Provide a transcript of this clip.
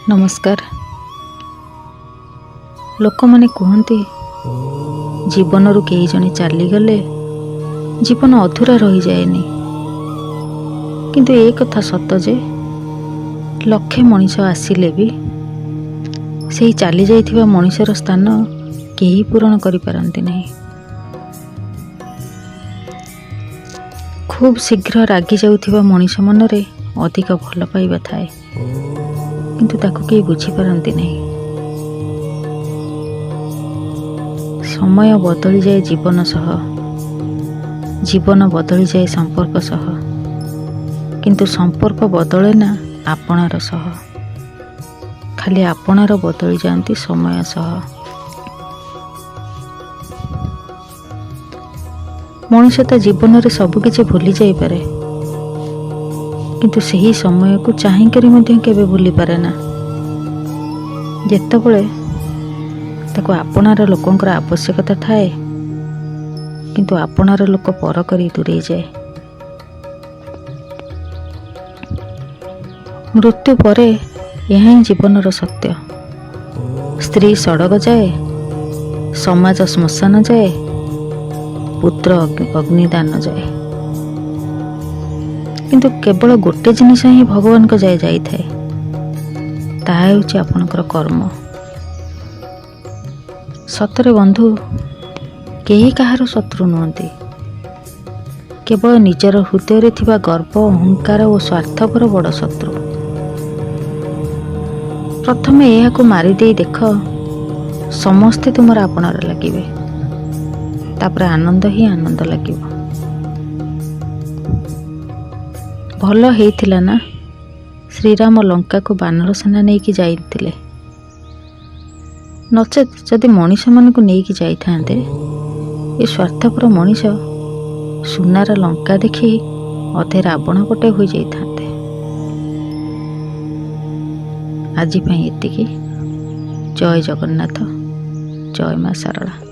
नमस्कार। लोक माने कहते जीवन रु कई जने चलीगले जीवन अधूरा रही जाएनी, किंतु ए कथा सत जे लक्षे मनीष आसिले भी से चली जाइथिबा मनीषर स्थान केही पूरण करि पारंती नहीं। खूब शीघ्र रागी जाउथिबा मनीष मनरे अधिक भल पाइबा थाए, किंतु ताको केही बुझी पारंती नहीं। समय बदली जाए जीवन सह, जीवन बदली जाए संपर्क सह, किंतु संपर्क बदले ना आपणार सह। खाली आपणार बदली जाती समय सह। मनुष्य ता जीवन रे सब किछि भूली जाई पारे, किंतु सही समय को चाहिकरी मध्य केबे भूली पारे ना। जेतेबेले ताको आपणार लोकंकर आवश्यकता थाए, किंतु आपणार लोक पर करी दूरे जाए। मृत्यु परे यह ही जीवनर सत्य। स्त्री सड़क जाए, समाज श्मशान जाए, पुत्र अग्निदान जाए, किंतु केवल गोटे जिनिस ही भगवान को जाए जाई थाए, ताहा हेउछि आपनकर कर्म। सतरे बंधु केही कहार शत्रु नुहंती, केवल निजर हृदय रे थिबा गर्व, अहंकार और स्वार्थपर बड़ शत्रु। प्रथमे एहाकु मारी देई देख, समस्ते तुमर आपणार लागिबे, तापर आनंद ही आनंद लागिबो। भल हेइथिला ना श्रीराम लंका को बानर सेना नेकी जाइतिले, नचेत जदि मनीष मानकु नेकी जाइथांते ए स्वार्थपर मनीष सुनार लंका देखि अधे रावण पटे होई जाइथांते। आजि पई एतिकी। जय जगन्नाथ, जय मां शारदा।